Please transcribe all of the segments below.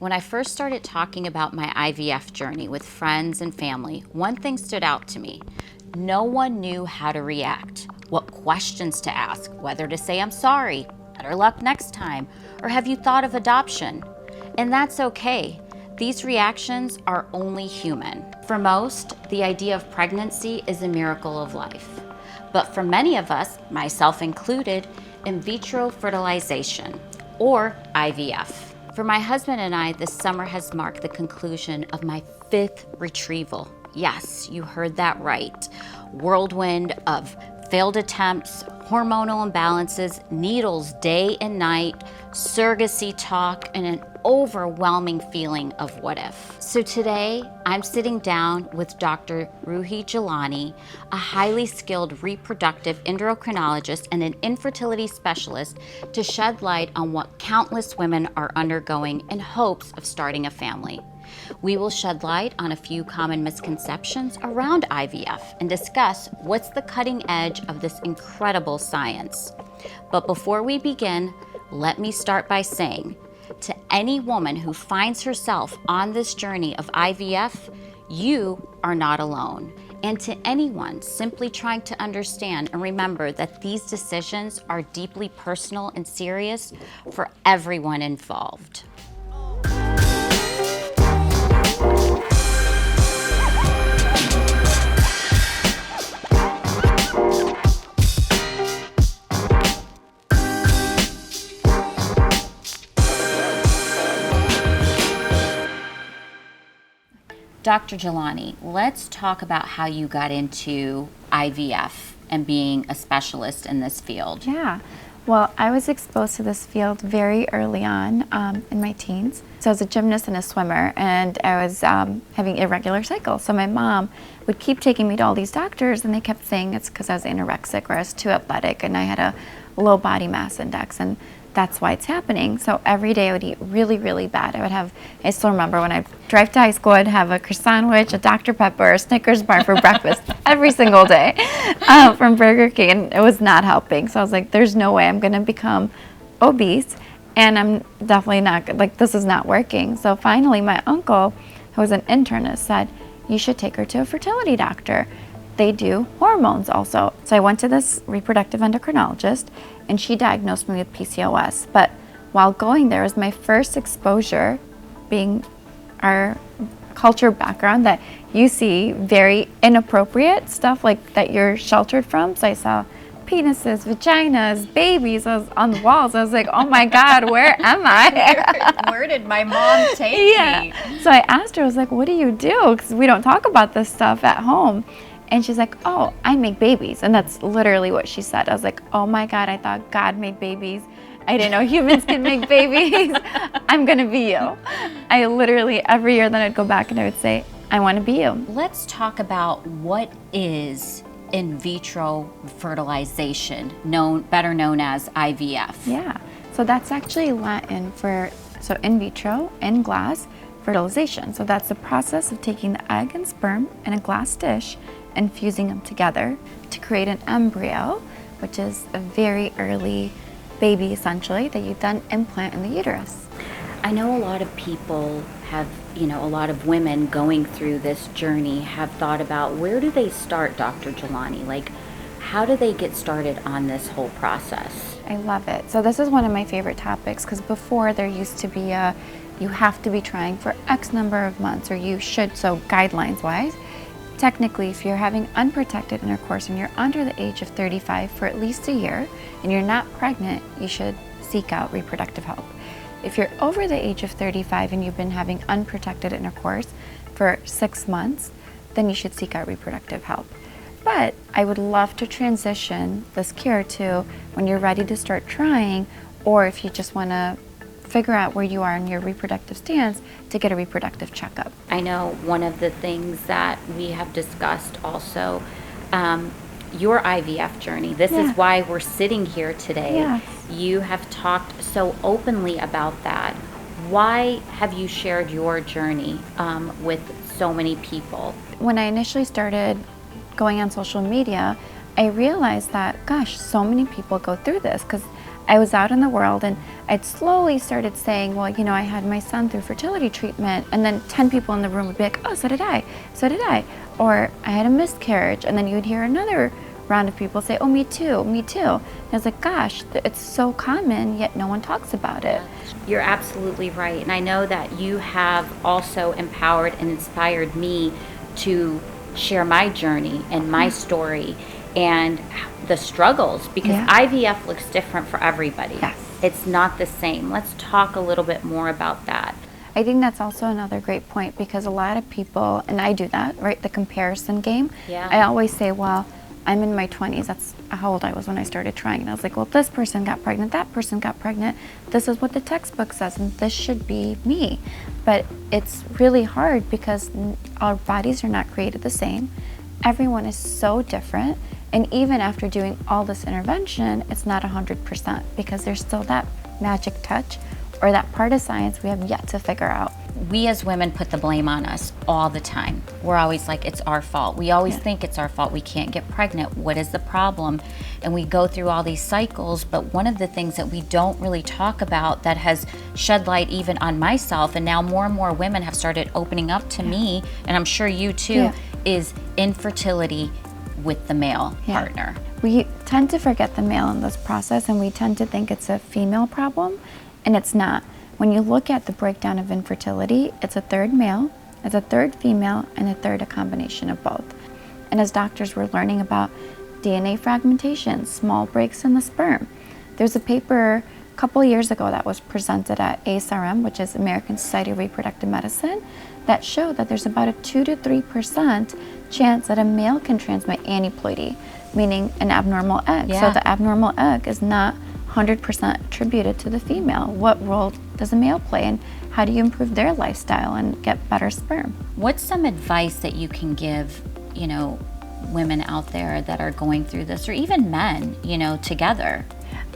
When I first started talking about my IVF journey with friends and family, one thing stood out to me. No one knew how to react, what questions to ask, whether to say I'm sorry, better luck next time, or have you thought of adoption? And that's okay. These reactions are only human. For most, the idea of pregnancy is a miracle of life. But for many of us, myself included, in vitro fertilization, or IVF. For my husband and I, this summer has marked the conclusion of my 5th retrieval. Yes, you heard that right. Whirlwind of failed attempts, hormonal imbalances, needles day and night, surrogacy talk, and an overwhelming feeling of what if. So today, I'm sitting down with Dr. Roohi Jeelani, a highly skilled reproductive endocrinologist and an infertility specialist, to shed light on what countless women are undergoing in hopes of starting a family. We will shed light on a few common misconceptions around IVF and discuss what's the cutting edge of this incredible science. But before we begin, let me start by saying, to any woman who finds herself on this journey of IVF, you are not alone. And to anyone simply trying to understand and remember that these decisions are deeply personal and serious for everyone involved. Dr. Jeelani, let's talk about how you got into IVF and being a specialist in this field. Yeah, well, I was exposed to this field very early on in my teens. So I was a gymnast and a swimmer, and I was having irregular cycles. So my mom would keep taking me to all these doctors, and they kept saying it's because I was anorexic or I was too athletic and I had a low body mass index, and that's why it's happening. So every day I would eat really, really bad. I still remember when I'd drive to high school, I'd have a croissant sandwich, a Dr. Pepper, a Snickers bar for breakfast every single day from Burger King, and it was not helping. So I was like, there's no way I'm gonna become obese, and I'm definitely not, like, this is not working. So finally my uncle, who was an internist, said, you should take her to a fertility doctor. They do hormones also. So I went to this reproductive endocrinologist, and she diagnosed me with PCOS. But while going there was my first exposure, being our culture background, that you see very inappropriate stuff like that you're sheltered from. So I saw penises, vaginas, babies. I was on the walls. I was like, oh my God, where am I? Where did my mom take me? So I asked her, I was like, what do you do? Because we don't talk about this stuff at home. And she's like, oh, I make babies. And that's literally what she said. I was like, oh my God, I thought God made babies. I didn't know humans can make babies. I'm gonna be you. I literally, every year then I'd go back and I would say, I wanna be you. Let's talk about what is in vitro fertilization, better known as IVF. Yeah, so that's actually Latin for, so in vitro, in glass, fertilization. So that's the process of taking the egg and sperm in a glass dish and fusing them together to create an embryo, which is a very early baby essentially that you then implant in the uterus. I know a lot of people have, a lot of women going through this journey have thought about, where do they start, Dr. Jeelani? Like, how do they get started on this whole process? I love it. So this is one of my favorite topics, because before there used to be you have to be trying for X number of months, or you should, so guidelines wise. Technically, if you're having unprotected intercourse and you're under the age of 35 for at least a year and you're not pregnant, you should seek out reproductive help. If you're over the age of 35 and you've been having unprotected intercourse for 6 months, then you should seek out reproductive help. But I would love to transition this cure to when you're ready to start trying, or if you just want to figure out where you are in your reproductive stance, to get a reproductive checkup. I know one of the things that we have discussed also, your IVF journey. This is why we're sitting here today. Yes. You have talked so openly about that. Why have you shared your journey with so many people? When I initially started going on social media, I realized that, gosh, so many people go through this, because I was out in the world and I'd slowly started saying, well, I had my son through fertility treatment, and then 10 people in the room would be like, oh, so did I. Or I had a miscarriage, and then you'd hear another round of people say, oh, me too. And I was like, gosh, it's so common, yet no one talks about it. You're absolutely right. And I know that you have also empowered and inspired me to share my journey and my story and the struggles, because IVF looks different for everybody. Yes. It's not the same. Let's talk a little bit more about that. I think that's also another great point, because a lot of people, and I do that, right? The comparison game. Yeah. I always say, well, I'm in my 20s. That's how old I was when I started trying. And I was like, well, this person got pregnant, that person got pregnant. This is what the textbook says, and this should be me. But it's really hard because our bodies are not created the same. Everyone is so different. And even after doing all this intervention, it's not 100%, because there's still that magic touch or that part of science we have yet to figure out. We as women put the blame on us all the time. We're always like, it's our fault. We always think it's our fault. We can't get pregnant. What is the problem? And we go through all these cycles. But one of the things that we don't really talk about that has shed light even on myself, and now more and more women have started opening up to me, and I'm sure you too, is infertility with the male partner. We tend to forget the male in this process, and we tend to think it's a female problem, and it's not. When you look at the breakdown of infertility, it's a third male, it's a third female, and a third a combination of both. And as doctors, we're learning about DNA fragmentation, small breaks in the sperm. There's a paper a couple years ago that was presented at ASRM, which is American Society of Reproductive Medicine, that showed that there's about a 2 to 3% chance that a male can transmit aneuploidy, meaning an abnormal egg. So the abnormal egg is not 100% attributed to the female. What role does a male play, and how do you improve their lifestyle and get better sperm? What's some advice that you can give, women out there that are going through this, or even men, together?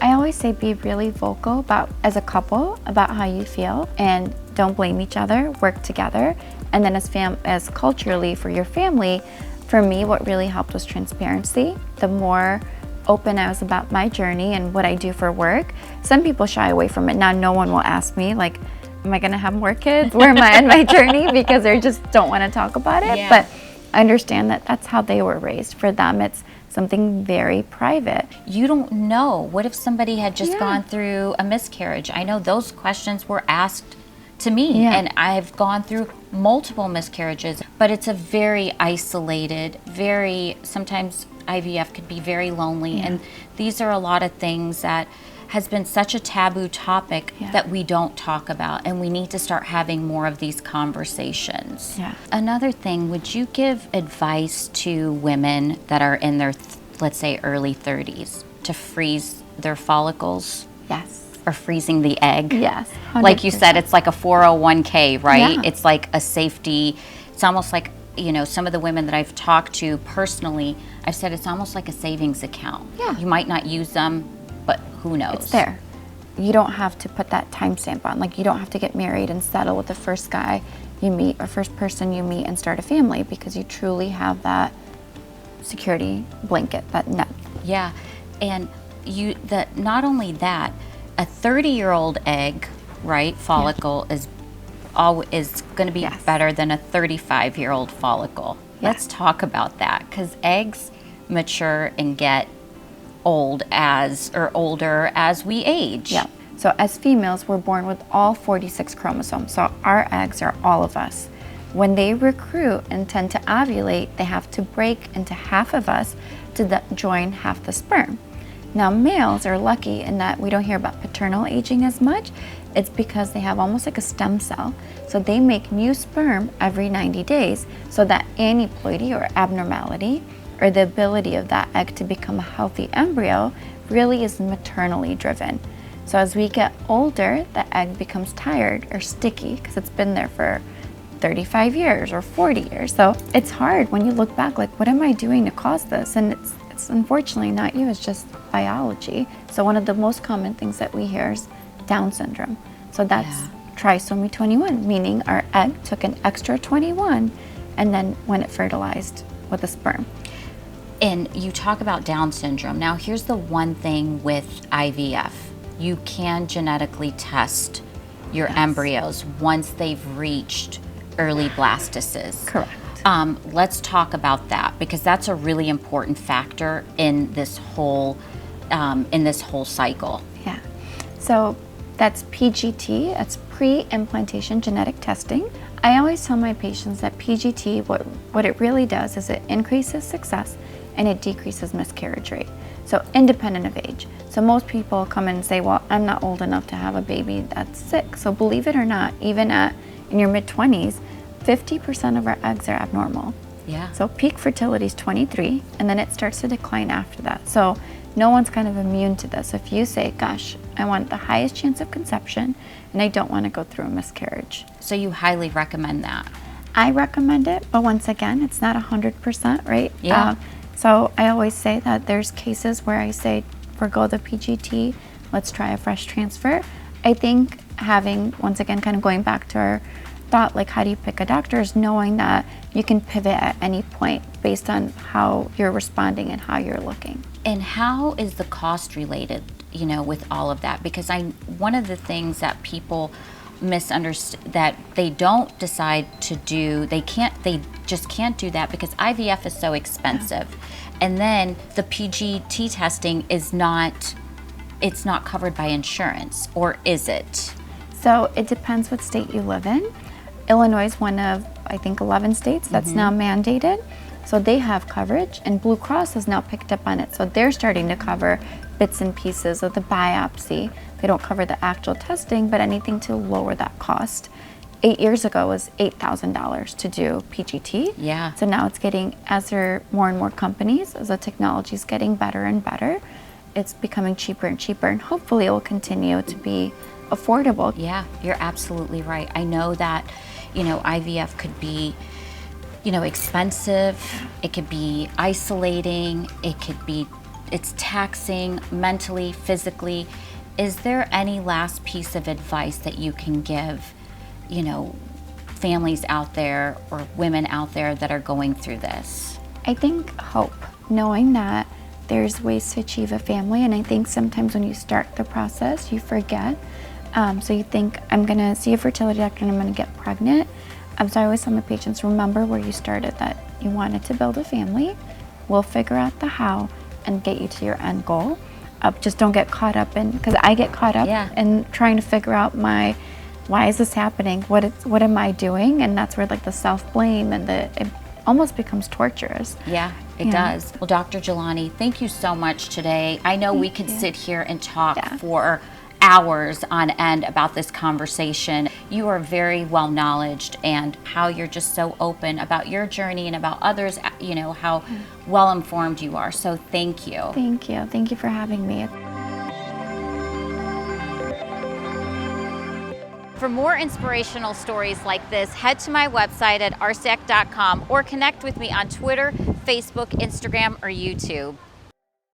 I always say be really vocal about, as a couple, about how you feel, and don't blame each other, work together. And then as culturally for your family, for me, what really helped was transparency. The more open I was about my journey and what I do for work, some people shy away from it. Now no one will ask me, like, am I gonna have more kids? Where am I in my journey? Because they just don't want to talk about it. But I understand that that's how they were raised. For them, it's something very private. You don't know. What if somebody had just gone through a miscarriage? I know those questions were asked to me, and I've gone through multiple miscarriages, but it's a very isolated, sometimes IVF could be very lonely, and these are a lot of things that has been such a taboo topic that we don't talk about, and we need to start having more of these conversations. Another thing, would you give advice to women that are in their, let's say, early 30s to freeze their follicles? Yes. Or freezing the egg? Yes. 100%. Like you said, it's like a 401k, right? Yeah. It's like a safety. It's almost like, some of the women that I've talked to personally, I've said it's almost like a savings account. Yeah. You might not use them, but who knows? It's there. You don't have to put that timestamp on. Like, you don't have to get married and settle with the first guy you meet or first person you meet and start a family, because you truly have that security blanket, that net. Yeah, and not only that, a 30-year-old egg, right, follicle is going to be better than a 35-year-old follicle. Let's talk about that, because eggs mature and get older as we age. Yeah. So as females, we're born with all 46 chromosomes. So our eggs are all of us. When they recruit and tend to ovulate, they have to break into half of us to join half the sperm. Now, males are lucky in that we don't hear about paternal aging as much. It's because they have almost like a stem cell. So they make new sperm every 90 days. So that aneuploidy or abnormality, or the ability of that egg to become a healthy embryo, really is maternally driven. So as we get older, the egg becomes tired or sticky because it's been there for 35 years or 40 years. So it's hard when you look back, like, what am I doing to cause this? And it's unfortunately not you, it's just biology. So one of the most common things that we hear is Down syndrome. So that's trisomy 21, meaning our egg took an extra 21 and then when it fertilized with the sperm. And you talk about Down syndrome. Now, here's the one thing with IVF. you can genetically test your embryos once they've reached early blastocysts. Correct. Let's talk about that, because that's a really important factor in this whole cycle. Yeah. So that's PGT, that's pre-implantation genetic testing. I always tell my patients that PGT, what it really does is it increases success and it decreases miscarriage rate. So independent of age. So most people come in and say, well, I'm not old enough to have a baby that's sick. So believe it or not, even in your mid-20s, 50% of our eggs are abnormal. Yeah. So peak fertility is 23, and then it starts to decline after that. So no one's kind of immune to this. If you say, gosh, I want the highest chance of conception, and I don't want to go through a miscarriage. So you highly recommend that? I recommend it, but once again, it's not 100%, right? Yeah. So I always say that there's cases where I say, forgo the PGT, let's try a fresh transfer. I think having, once again, kind of going back to our thought, like how do you pick a doctor, is knowing that you can pivot at any point based on how you're responding and how you're looking. And how is the cost related, with all of that? Because one of the things that people misunderstand, that they don't decide to do, they just can't do that because IVF is so expensive. And then the PGT testing it's not covered by insurance, or is it? So it depends what state you live in. Illinois is one of, I think, 11 states that's now mandated. So they have coverage, and Blue Cross has now picked up on it. So they're starting to cover bits and pieces of the biopsy. They don't cover the actual testing, but anything to lower that cost. 8 years ago it was $8,000 to do PGT. Yeah. So now it's getting, as there are more and more companies, as the technology is getting better and better, it's becoming cheaper and cheaper, and hopefully it will continue to be affordable. Yeah, you're absolutely right. I know that, IVF could be, expensive. It could be isolating. It's taxing mentally, physically. Is there any last piece of advice that you can give, families out there or women out there that are going through this? I think hope, knowing that there's ways to achieve a family, and I think sometimes when you start the process, you forget. So you think, I'm gonna see a fertility doctor and I'm gonna get pregnant. So I always tell my patients, remember where you started, that you wanted to build a family. We'll figure out the how and get you to your end goal. Just don't get caught up in, because I get caught up in trying to figure out why is this happening? What am I doing? And that's where like the self-blame and it almost becomes torturous. Yeah, it does. Well, Dr. Jeelani, thank you so much today. I know we could sit here and talk for hours on end about this conversation. You are very well knowledged, and how you're just so open about your journey and about others, how well informed you are. So thank you. Thank you. Thank you for having me. For more inspirational stories like this, head to my website at rsac.com or connect with me on Twitter, Facebook, Instagram, or YouTube.